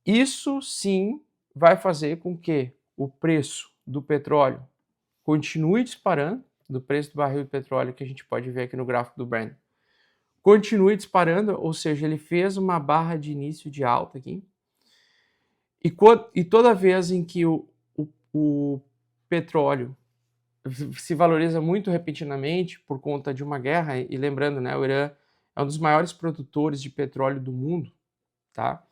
Isso sim vai fazer com que o preço do petróleo continue disparando, do preço do barril de petróleo que a gente pode ver aqui no gráfico do Brent, continue disparando, ou seja, ele fez uma barra de início de alta aqui, e toda vez em que o petróleo se valoriza muito repentinamente por conta de uma guerra, e lembrando, né, o Irã é um dos maiores produtores de petróleo do mundo, tá?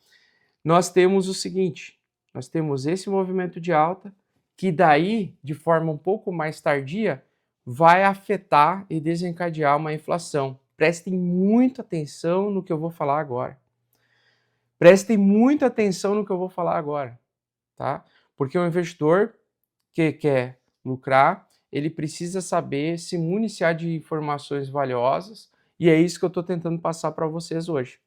Nós temos o seguinte, nós temos esse movimento de alta, que daí, de forma um pouco mais tardia, vai afetar e desencadear uma inflação. Prestem muita atenção no que eu vou falar agora. Prestem muita atenção no que eu vou falar agora, tá? Porque o investidor que quer lucrar, ele precisa saber se municiar de informações valiosas, e é isso que eu estou tentando passar para vocês hoje.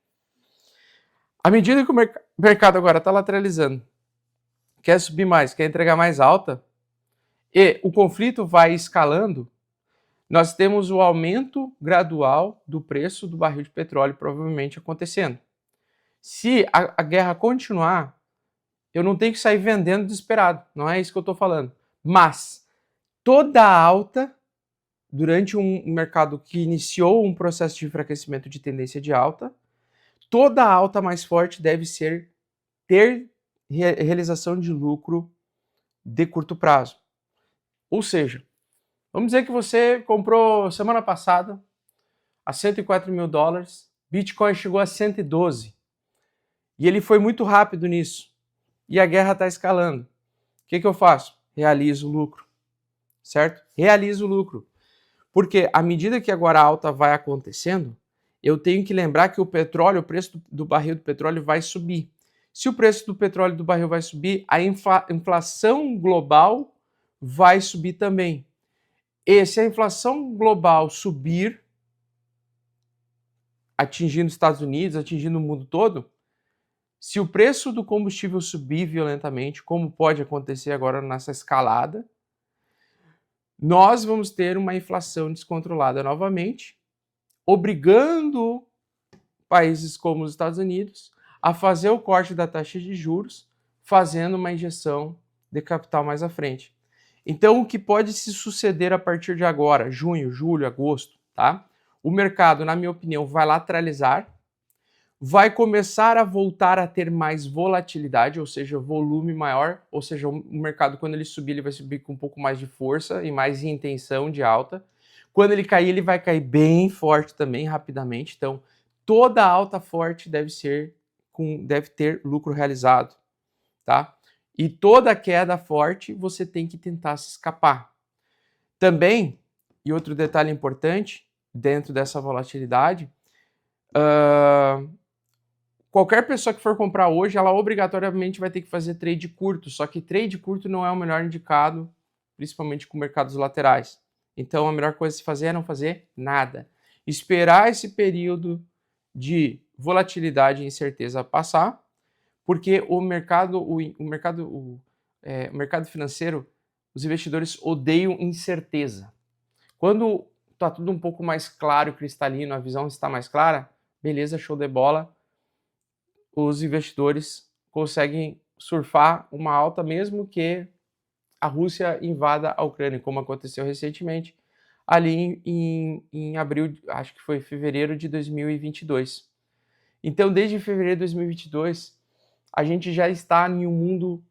À medida que o mercado agora está lateralizando, quer subir mais, quer entregar mais alta, e o conflito vai escalando, nós temos o aumento gradual do preço do barril de petróleo provavelmente acontecendo. Se a guerra continuar, eu não tenho que sair vendendo desesperado, não é isso que eu estou falando. Mas toda alta, durante um mercado que iniciou um processo de enfraquecimento de tendência de alta, toda alta mais forte deve ter realização de lucro de curto prazo. Ou seja, vamos dizer que você comprou semana passada a 104 mil dólares, Bitcoin chegou a 112 e ele foi muito rápido nisso e a guerra está escalando. O que eu faço? Realizo o lucro, certo? Realizo o lucro. Porque à medida que agora a alta vai acontecendo, eu tenho que lembrar que o petróleo, o preço do barril do petróleo vai subir. Se o preço do petróleo do barril vai subir, a inflação global vai subir também. E se a inflação global subir, atingindo os Estados Unidos, atingindo o mundo todo, se o preço do combustível subir violentamente, como pode acontecer agora nessa escalada, nós vamos ter uma inflação descontrolada novamente, obrigando países como os Estados Unidos a fazer o corte da taxa de juros, fazendo uma injeção de capital mais à frente. Então, o que pode se suceder a partir de agora, junho, julho, agosto, tá? O mercado, na minha opinião, vai lateralizar, vai começar a voltar a ter mais volatilidade, ou seja, volume maior, ou seja, o mercado, quando ele subir, ele vai subir com um pouco mais de força e mais intenção de alta. Quando ele cair, ele vai cair bem forte também, rapidamente. Então, toda alta forte deve ter lucro realizado, tá? E toda queda forte você tem que tentar se escapar. Também, e outro detalhe importante dentro dessa volatilidade, qualquer pessoa que for comprar hoje, ela obrigatoriamente vai ter que fazer trade curto, só que trade curto não é o melhor indicado, principalmente com mercados laterais. Então a melhor coisa a se fazer é não fazer nada. Esperar esse período de volatilidade e incerteza passar, porque o mercado financeiro, os investidores odeiam incerteza. Quando está tudo um pouco mais claro, cristalino, a visão está mais clara, beleza, show de bola, os investidores conseguem surfar uma alta mesmo que a Rússia invada a Ucrânia, como aconteceu recentemente, ali em abril, acho que foi fevereiro de 2022. Então, desde fevereiro de 2022, a gente já está em um mundo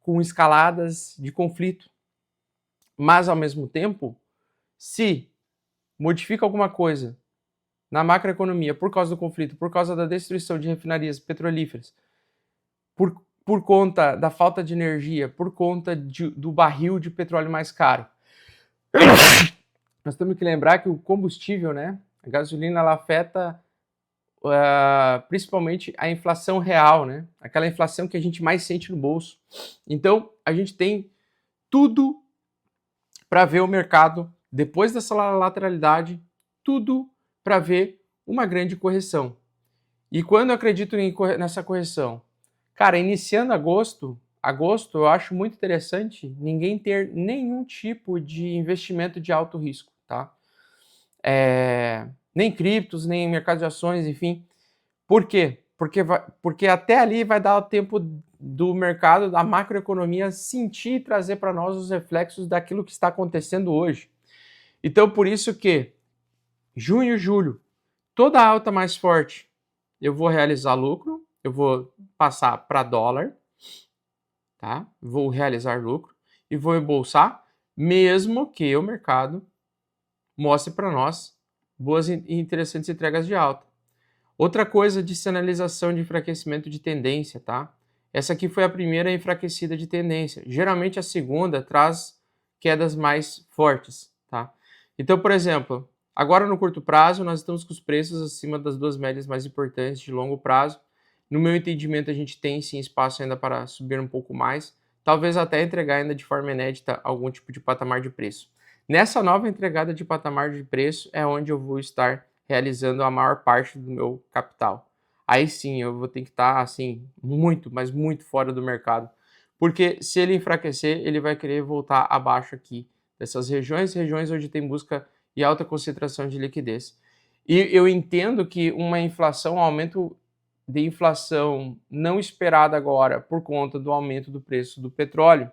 com escaladas de conflito. Mas, ao mesmo tempo, se modifica alguma coisa na macroeconomia por causa do conflito, por causa da destruição de refinarias petrolíferas, por conta da falta de energia, por conta do barril de petróleo mais caro, nós temos que lembrar que o combustível, né, a gasolina, ela afeta principalmente a inflação real, né? Aquela inflação que a gente mais sente no bolso. Então, a gente tem tudo para ver o mercado, depois dessa lateralidade, tudo para ver uma grande correção. E quando eu acredito nessa correção? Cara, iniciando agosto eu acho muito interessante ninguém ter nenhum tipo de investimento de alto risco, tá? Nem criptos, nem mercado de ações, enfim. Por quê? porque até ali vai dar o tempo do mercado, da macroeconomia sentir e trazer para nós os reflexos daquilo que está acontecendo hoje. Então, por isso que junho e julho, toda alta mais forte, eu vou realizar lucro, eu vou passar para dólar, tá? Vou realizar lucro e vou embolsar, mesmo que o mercado mostre para nós boas e interessantes entregas de alta. Outra coisa de sinalização de enfraquecimento de tendência, tá? Essa aqui foi a primeira enfraquecida de tendência. Geralmente a segunda traz quedas mais fortes, tá? Então, por exemplo, agora no curto prazo nós estamos com os preços acima das duas médias mais importantes de longo prazo. No meu entendimento, a gente tem sim espaço ainda para subir um pouco mais, talvez até entregar ainda de forma inédita algum tipo de patamar de preço. Nessa nova entregada de patamar de preço é onde eu vou estar realizando a maior parte do meu capital. Aí sim, eu vou ter que estar assim, muito, mas muito fora do mercado. Porque se ele enfraquecer, ele vai querer voltar abaixo aqui dessas regiões onde tem busca e alta concentração de liquidez. E eu entendo que uma inflação, um aumento de inflação não esperada agora por conta do aumento do preço do petróleo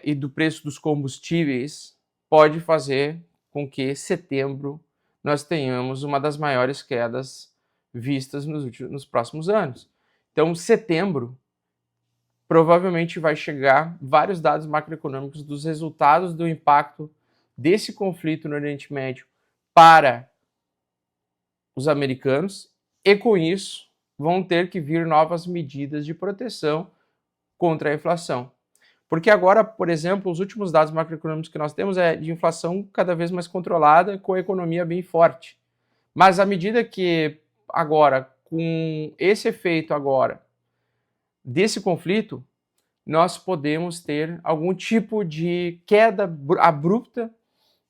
e do preço dos combustíveis pode fazer com que setembro nós tenhamos uma das maiores quedas vistas nos próximos anos. Então, setembro provavelmente vai chegar vários dados macroeconômicos dos resultados do impacto desse conflito no Oriente Médio para os americanos e, com isso, vão ter que vir novas medidas de proteção contra a inflação. Porque agora, por exemplo, os últimos dados macroeconômicos que nós temos é de inflação cada vez mais controlada, com a economia bem forte. Mas à medida que agora, com esse efeito agora desse conflito, nós podemos ter algum tipo de queda abrupta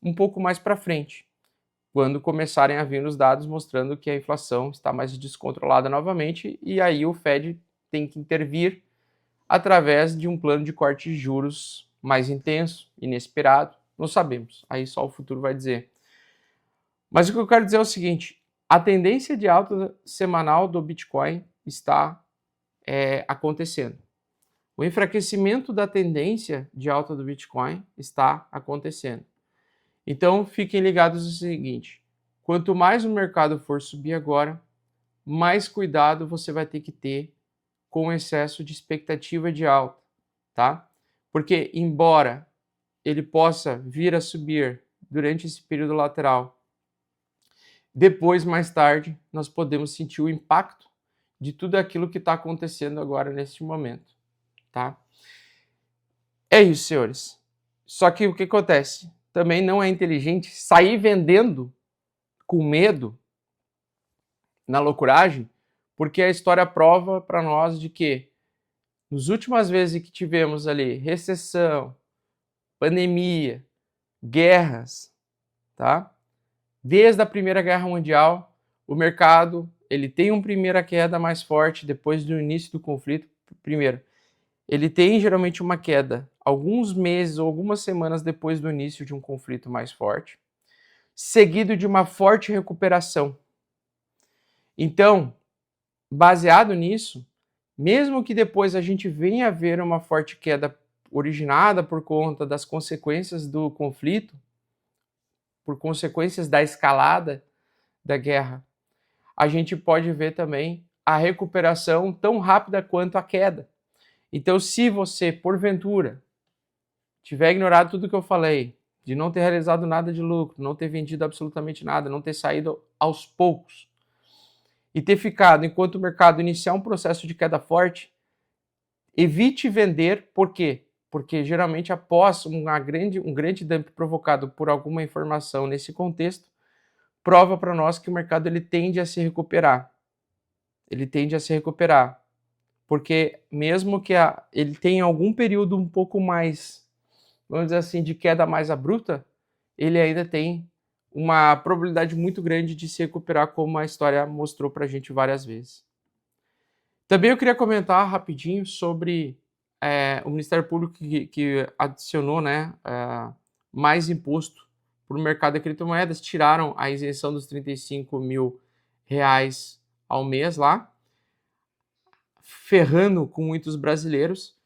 um pouco mais para frente, quando começarem a vir os dados mostrando que a inflação está mais descontrolada novamente, e aí o Fed tem que intervir através de um plano de corte de juros mais intenso, inesperado, não sabemos, aí só o futuro vai dizer. Mas o que eu quero dizer é o seguinte, a tendência de alta semanal do Bitcoin está acontecendo. O enfraquecimento da tendência de alta do Bitcoin está acontecendo. Então, fiquem ligados no seguinte, quanto mais o mercado for subir agora, mais cuidado você vai ter que ter com o excesso de expectativa de alta, tá? Porque, embora ele possa vir a subir durante esse período lateral, depois, mais tarde, nós podemos sentir o impacto de tudo aquilo que está acontecendo agora neste momento, tá? É isso, senhores. Só que o que acontece? Também não é inteligente sair vendendo com medo, na loucuragem, porque a história prova para nós de que nas últimas vezes que tivemos ali recessão, pandemia, guerras, tá? Desde a Primeira Guerra Mundial, o mercado ele tem uma primeira queda mais forte depois do início do conflito. Primeiro, ele tem geralmente uma queda alguns meses ou algumas semanas depois do início de um conflito mais forte, seguido de uma forte recuperação. Então, baseado nisso, mesmo que depois a gente venha a ver uma forte queda originada por conta das consequências do conflito, por consequências da escalada da guerra, a gente pode ver também a recuperação tão rápida quanto a queda. Então, se você, porventura, tiver ignorado tudo que eu falei, de não ter realizado nada de lucro, não ter vendido absolutamente nada, não ter saído aos poucos, e ter ficado enquanto o mercado iniciar um processo de queda forte, evite vender, por quê? Porque geralmente após um grande dump provocado por alguma informação nesse contexto, prova para nós que o mercado ele tende a se recuperar. Ele tende a se recuperar. Porque mesmo que ele tenha algum período um pouco mais, vamos dizer assim, de queda mais abrupta, ele ainda tem uma probabilidade muito grande de se recuperar, como a história mostrou para a gente várias vezes. Também eu queria comentar rapidinho sobre o Ministério Público que adicionou mais imposto para o mercado de criptomoedas, tiraram a isenção dos R$35 mil ao mês lá, ferrando com muitos brasileiros.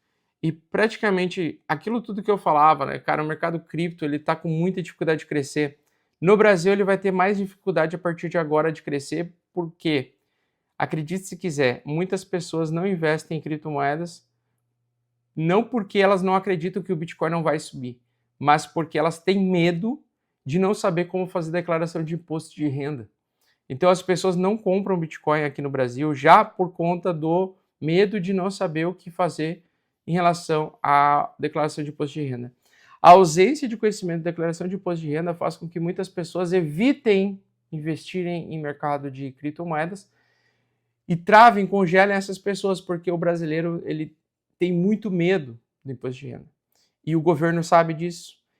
E praticamente aquilo tudo que eu falava, né, cara, o mercado cripto ele está com muita dificuldade de crescer. No Brasil ele vai ter mais dificuldade a partir de agora de crescer, porque, acredite se quiser, muitas pessoas não investem em criptomoedas, não porque elas não acreditam que o Bitcoin não vai subir, mas porque elas têm medo de não saber como fazer declaração de imposto de renda. Então as pessoas não compram Bitcoin aqui no Brasil já por conta do medo de não saber o que fazer em relação à declaração de imposto de renda. A ausência de conhecimento da declaração de imposto de renda faz com que muitas pessoas evitem investirem em mercado de criptomoedas e travem, congelem essas pessoas, porque o brasileiro ele tem muito medo do imposto de renda. E o governo sabe disso,